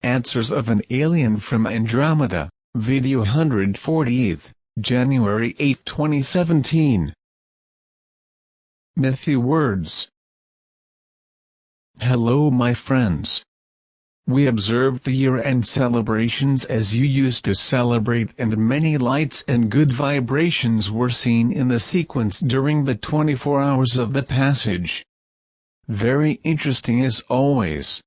Answers of an Alien from Andromeda, Video 148, January 8, 2017. Mythy Words. Hello my friends. We observed the year-end celebrations as you used to celebrate, and many lights and good vibrations were seen in the sequence during the 24 hours of the passage. Very interesting as always.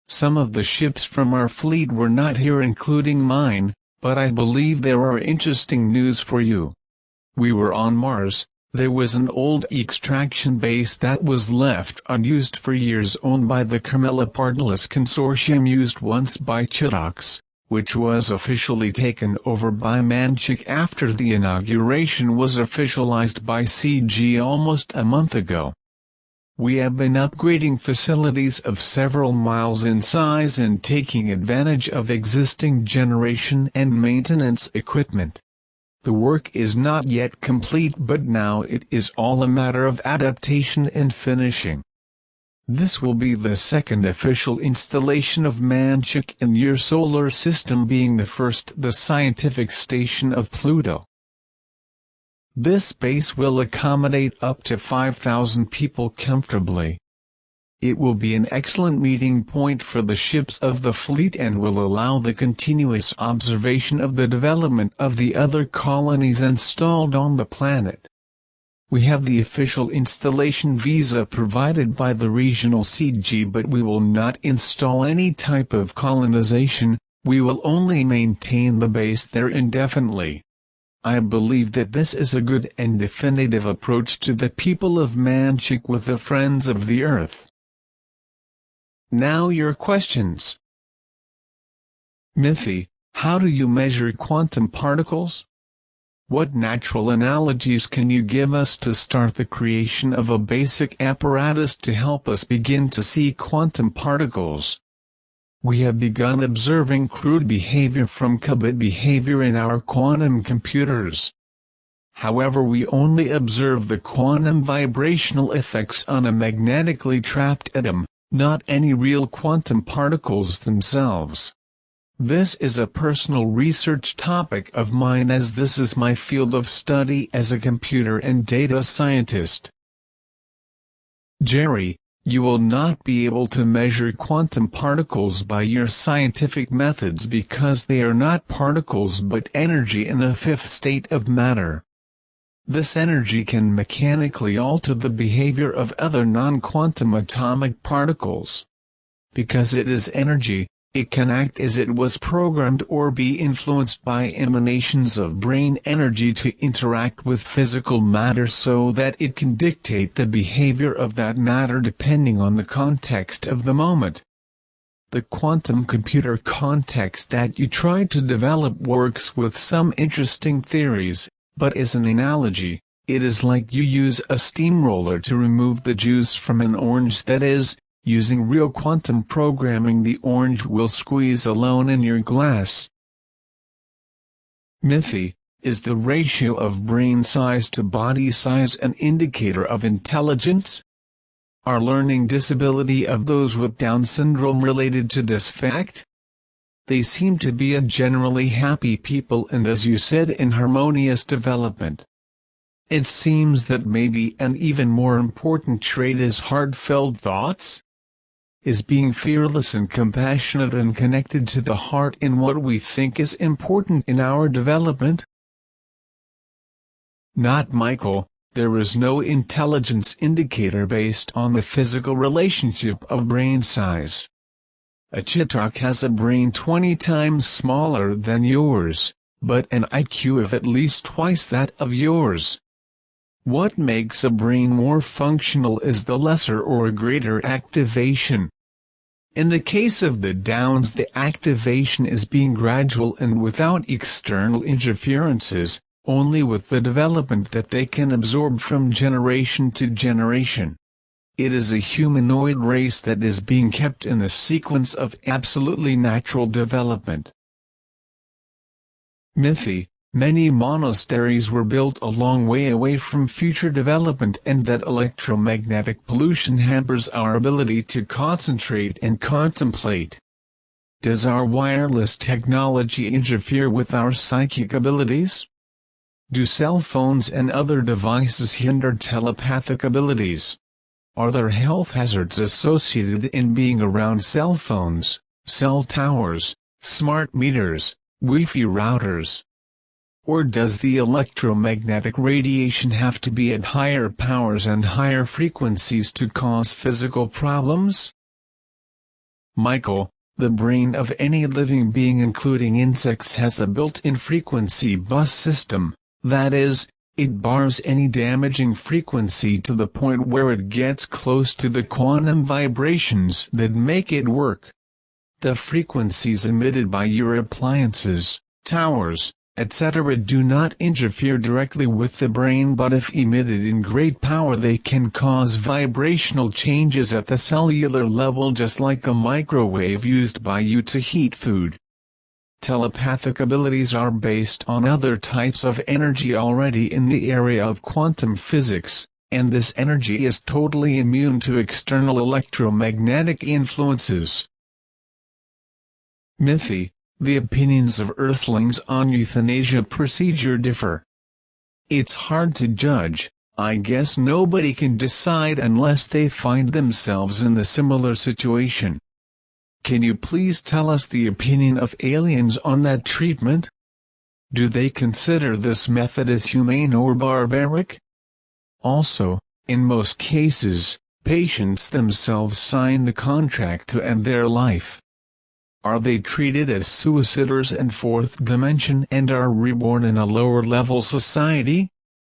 Some of the ships from our fleet were not here, including mine, but I believe there are interesting news for you. We were on Mars. There was an old extraction base that was left unused for years, owned by the Camelopardalus Consortium, used once by Chitox, which was officially taken over by Manchik after the inauguration was officialized by CG almost a month ago. We have been upgrading facilities of several miles in size and taking advantage of existing generation and maintenance equipment. The work is not yet complete, but now it is all a matter of adaptation and finishing. This will be the second official installation of Manchik in your solar system, being the first the scientific station of Pluto. This base will accommodate up to 5,000 people comfortably. It will be an excellent meeting point for the ships of the fleet and will allow the continuous observation of the development of the other colonies installed on the planet. We have the official installation visa provided by the regional CG, but we will not install any type of colonization. We will only maintain the base there indefinitely. I believe that this is a good and definitive approach to the people of Manchik with the Friends of the Earth. Now your questions. Mythy, how do you measure quantum particles? What natural analogies can you give us to start the creation of a basic apparatus to help us begin to see quantum particles? We have begun observing crude behavior from qubit behavior in our quantum computers. However, we only observe the quantum vibrational effects on a magnetically trapped atom, not any real quantum particles themselves. This is a personal research topic of mine, as this is my field of study as a computer and data scientist. Jerry, you will not be able to measure quantum particles by your scientific methods because they are not particles but energy in a fifth state of matter. This energy can mechanically alter the behavior of other non-quantum atomic particles. Because it is energy, it can act as it was programmed or be influenced by emanations of brain energy to interact with physical matter, so that it can dictate the behavior of that matter depending on the context of the moment. The quantum computer context that you try to develop works with some interesting theories. But as an analogy, it is like you use a steamroller to remove the juice from an orange. That is, using real quantum programming, the orange will squeeze alone in your glass. Mythy, is the ratio of brain size to body size an indicator of intelligence? Are learning disability of those with Down syndrome related to this fact? They seem to be a generally happy people and, as you said, in harmonious development. It seems that maybe an even more important trait is heartfelt thoughts? Is being fearless and compassionate and connected to the heart in what we think is important in our development? Not Michael, there is no intelligence indicator based on the physical relationship of brain size. A Chitox has a brain 20 times smaller than yours, but an IQ of at least twice that of yours. What makes a brain more functional is the lesser or greater activation. In the case of the Downs, the activation is being gradual and without external interferences, only with the development that they can absorb from generation to generation. It is a humanoid race that is being kept in the sequence of absolutely natural development. Mythy, many monasteries were built a long way away from future development, and that electromagnetic pollution hampers our ability to concentrate and contemplate. Does our wireless technology interfere with our psychic abilities? Do cell phones and other devices hinder telepathic abilities? Are there health hazards associated in being around cell phones, cell towers, smart meters, Wi-Fi routers? Or does the electromagnetic radiation have to be at higher powers and higher frequencies to cause physical problems? Michael, the brain of any living being including insects has a built-in frequency bus system, that is, it bars any damaging frequency to the point where it gets close to the quantum vibrations that make it work. The frequencies emitted by your appliances, towers, etc. do not interfere directly with the brain, but if emitted in great power they can cause vibrational changes at the cellular level, just like a microwave used by you to heat food. Telepathic abilities are based on other types of energy already in the area of quantum physics, and this energy is totally immune to external electromagnetic influences. Mythi, the opinions of Earthlings on euthanasia procedure differ. It's hard to judge. I guess nobody can decide unless they find themselves in the similar situation. Can you please tell us the opinion of aliens on that treatment? Do they consider this method as humane or barbaric? Also, in most cases, patients themselves sign the contract to end their life. Are they treated as suiciders and fourth dimension and are reborn in a lower-level society?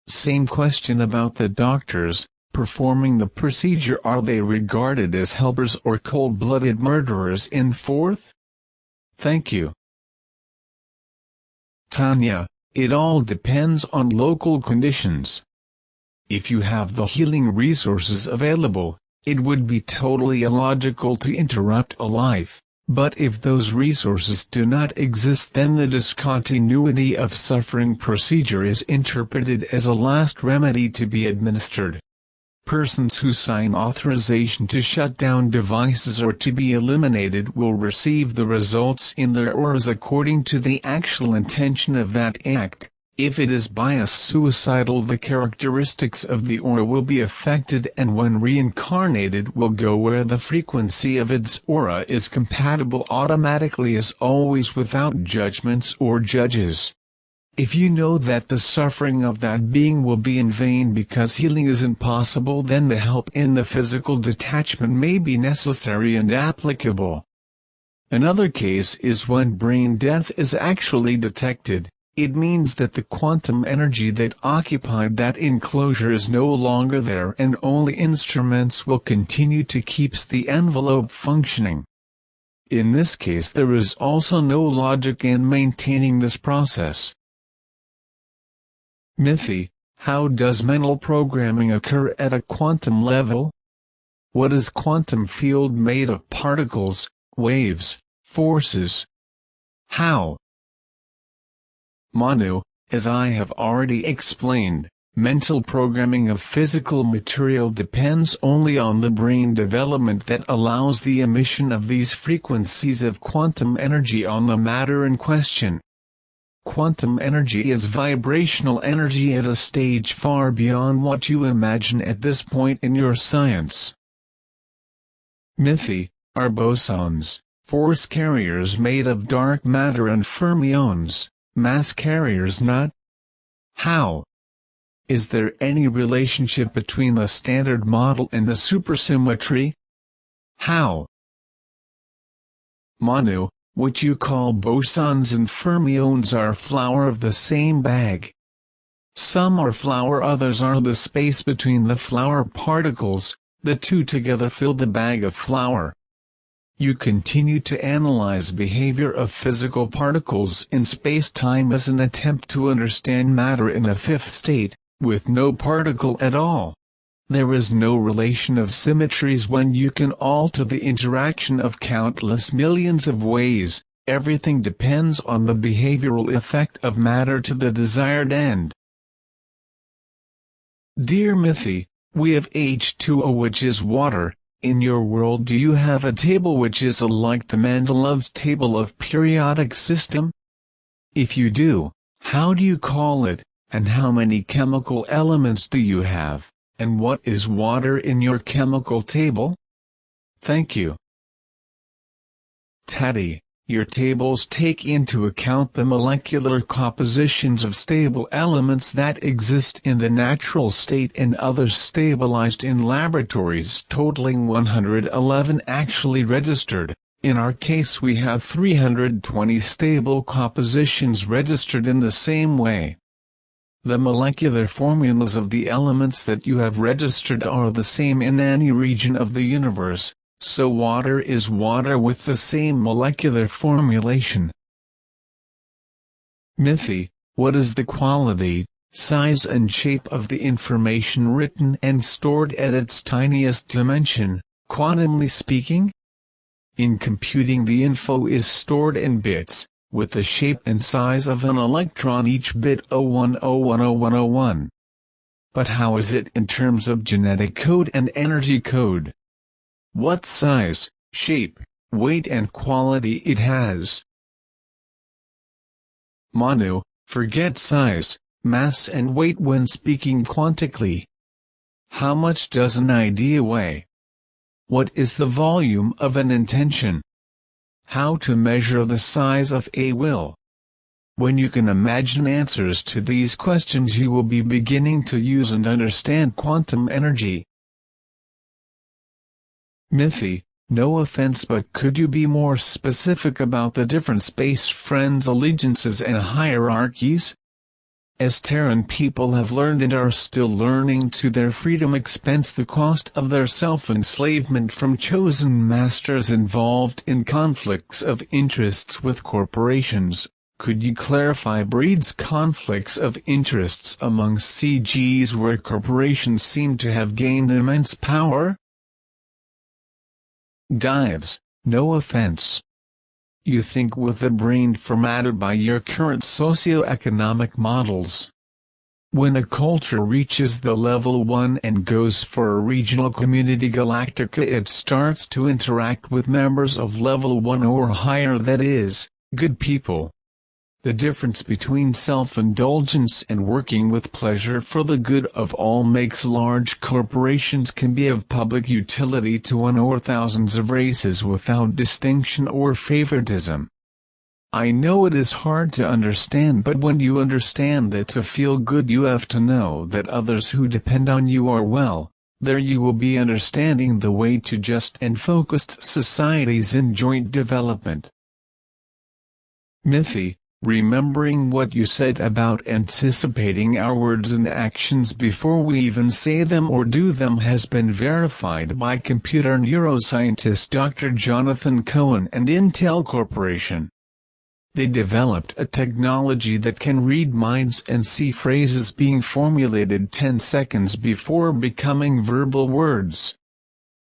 Same question about the doctors performing the procedure. Are they regarded as helpers or cold-blooded murderers in fourth? Thank you. Tanya, it all depends on local conditions. If you have the healing resources available, it would be totally illogical to interrupt a life. But if those resources do not exist, then the discontinuity of suffering procedure is interpreted as a last remedy to be administered. Persons who sign authorization to shut down devices or to be eliminated will receive the results in their auras according to the actual intention of that act. If it is bias suicidal, the characteristics of the aura will be affected, and when reincarnated will go where the frequency of its aura is compatible automatically, as always, without judgments or judges. If you know that the suffering of that being will be in vain because healing is impossible, then the help in the physical detachment may be necessary and applicable. Another case is when brain death is actually detected. It means that the quantum energy that occupied that enclosure is no longer there, and only instruments will continue to keep the envelope functioning. In this case, there is also no logic in maintaining this process. Mythi, how does mental programming occur at a quantum level? What is quantum field made of? Particles, waves, forces? How? Manu, as I have already explained, mental programming of physical material depends only on the brain development that allows the emission of these frequencies of quantum energy on the matter in question. Quantum energy is vibrational energy at a stage far beyond what you imagine at this point in your science. Mythi, are bosons, force carriers made of dark matter, and fermions, mass carriers not? How? Is there any relationship between the Standard Model and the supersymmetry? How? Manu, what you call bosons and fermions are flour of the same bag. Some are flour, others are the space between the flour particles. The two together fill the bag of flour. You continue to analyze behavior of physical particles in space-time as an attempt to understand matter in a fifth state, with no particle at all. There is no relation of symmetries when you can alter the interaction of countless millions of ways. Everything depends on the behavioral effect of matter to the desired end. Dear Mythi, we have H2O, which is water. In your world, do you have a table which is alike to Mendelov's table of periodic system? If you do, how do you call it, and how many chemical elements do you have, and what is water in your chemical table? Thank you. Taddy, your tables take into account the molecular compositions of stable elements that exist in the natural state and others stabilized in laboratories, totaling 111 actually registered. In our case we have 320 stable compositions registered in the same way. The molecular formulas of the elements that you have registered are the same in any region of the universe, so water is water with the same molecular formulation. Mithy, what is the quality, size and shape of the information written and stored at its tiniest dimension, quantumly speaking? In computing, the info is stored in bits, with the shape and size of an electron, each bit 01010101. But how is it in terms of genetic code and energy code? What size, shape, weight and quality it has? Manu, forget size, mass and weight when speaking quantically. How much does an idea weigh? What is the volume of an intention? How to measure the size of a will? When you can imagine answers to these questions, you will be beginning to use and understand quantum energy. Mithy, no offense, but could you be more specific about the different space friends' allegiances and hierarchies? As Terran people have learned and are still learning to their freedom expense the cost of their self-enslavement from chosen masters involved in conflicts of interests with corporations, could you clarify breeds conflicts of interests among CGs where corporations seem to have gained immense power? Dives, no offense. You think with a brain formatted by your current socio-economic models. When a culture reaches the level 1 and goes for a regional community galactica, it starts to interact with members of level 1 or higher, that is, good people. The difference between self-indulgence and working with pleasure for the good of all makes large corporations can be of public utility to one or thousands of races without distinction or favoritism. I know it is hard to understand, but when you understand that to feel good you have to know that others who depend on you are well, there you will be understanding the way to just and focused societies in joint development. Mithy, remembering what you said about anticipating our words and actions before we even say them or do them has been verified by computer neuroscientist Dr. Jonathan Cohen and Intel Corporation. They developed a technology that can read minds and see phrases being formulated 10 seconds before becoming verbal words.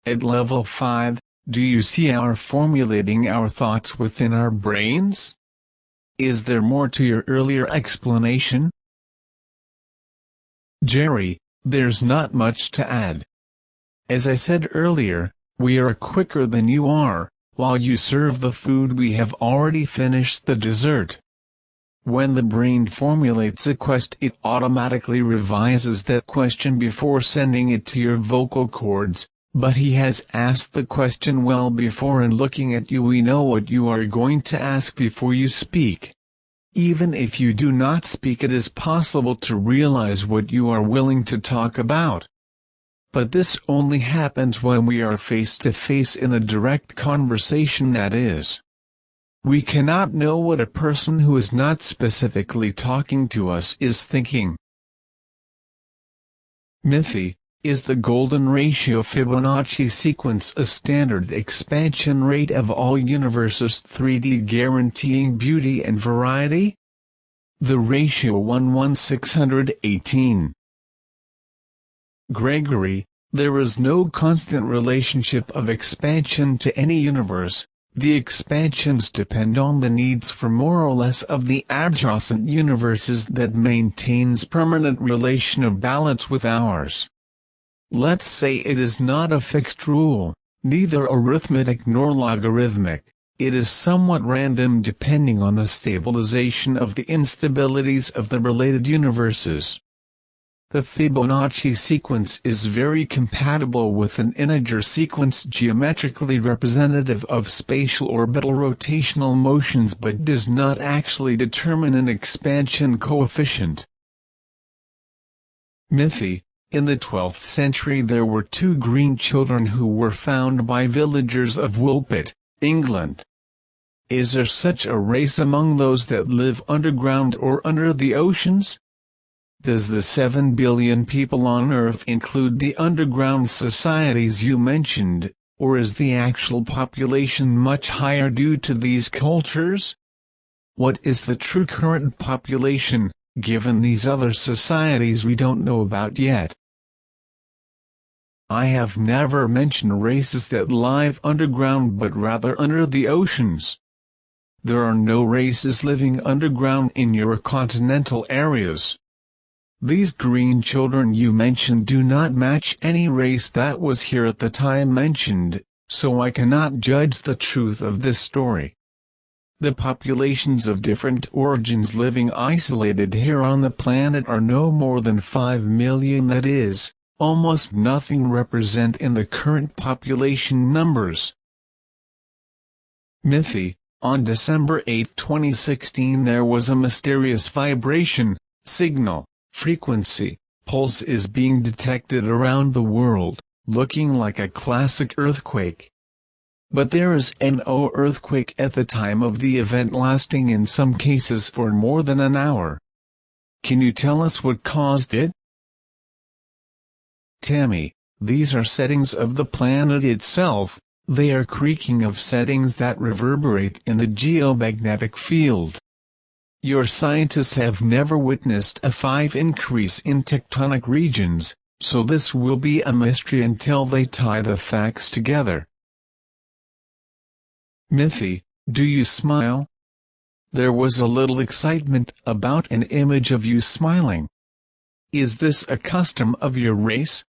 At level 5, do you see our formulating our thoughts within our brains? Is there more to your earlier explanation? Jerry, there's not much to add. As I said earlier, we are quicker than you are. While you serve the food, we have already finished the dessert. When the brain formulates a quest, it automatically revises that question before sending it to your vocal cords, but he has asked the question well before, and looking at you we know what you are going to ask before you speak. Even if you do not speak, it is possible to realize what you are willing to talk about. But this only happens when we are face to face in a direct conversation, that is. We cannot know what a person who is not specifically talking to us is thinking. Mithy, is the golden ratio Fibonacci sequence a standard expansion rate of all universes 3D guaranteeing beauty and variety? The ratio 1:618. Gregory, there is no constant relationship of expansion to any universe. The expansions depend on the needs for more or less of the adjacent universes that maintains permanent relation of balance with ours. Let's say it is not a fixed rule, neither arithmetic nor logarithmic. It is somewhat random depending on the stabilization of the instabilities of the related universes. The Fibonacci sequence is very compatible with an integer sequence geometrically representative of spatial orbital rotational motions but does not actually determine an expansion coefficient. Mythi. In the 12th century there were two green children who were found by villagers of Woolpit, England. Is there such a race among those that live underground or under the oceans? Does the 7 billion people on Earth include the underground societies you mentioned, or is the actual population much higher due to these cultures? What is the true current population, given these other societies we don't know about yet? I have never mentioned races that live underground but rather under the oceans. There are no races living underground in your continental areas. These green children you mentioned do not match any race that was here at the time mentioned, so I cannot judge the truth of this story. The populations of different origins living isolated here on the planet are no more than 5 million, that is, almost nothing represent in the current population numbers. Mythi. On December 8, 2016 there was a mysterious vibration, signal, frequency, pulse is being detected around the world, looking like a classic earthquake. But there is no earthquake at the time of the event, lasting in some cases for more than an hour. Can you tell us what caused it? Tammy, these are settings of the planet itself, they are creaking of settings that reverberate in the geomagnetic field. Your scientists have never witnessed a 5 increase in tectonic regions, so this will be a mystery until they tie the facts together. Mythi. Do you smile? There was a little excitement about an image of you smiling. Is this a custom of your race?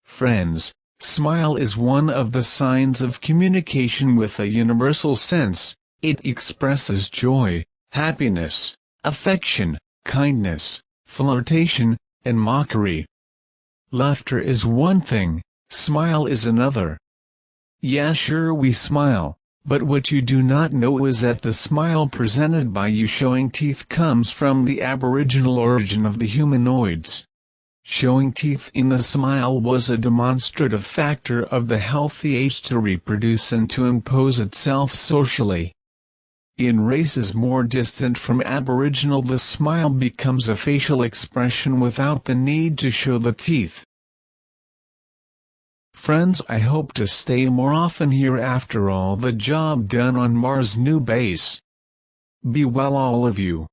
Friends, smile is one of the signs of communication with a universal sense. It expresses joy, happiness, affection, kindness, flirtation, and mockery. Laughter is one thing, smile is another. Yeah, sure, we smile, but what you do not know is that the smile presented by you showing teeth comes from the aboriginal origin of the humanoids. Showing teeth in the smile was a demonstrative factor of the healthy age to reproduce and to impose itself socially. In races more distant from Aboriginal, the smile becomes a facial expression without the need to show the teeth. Friends, I hope to stay more often here after all the job done on Mars' new base. Be well all of you.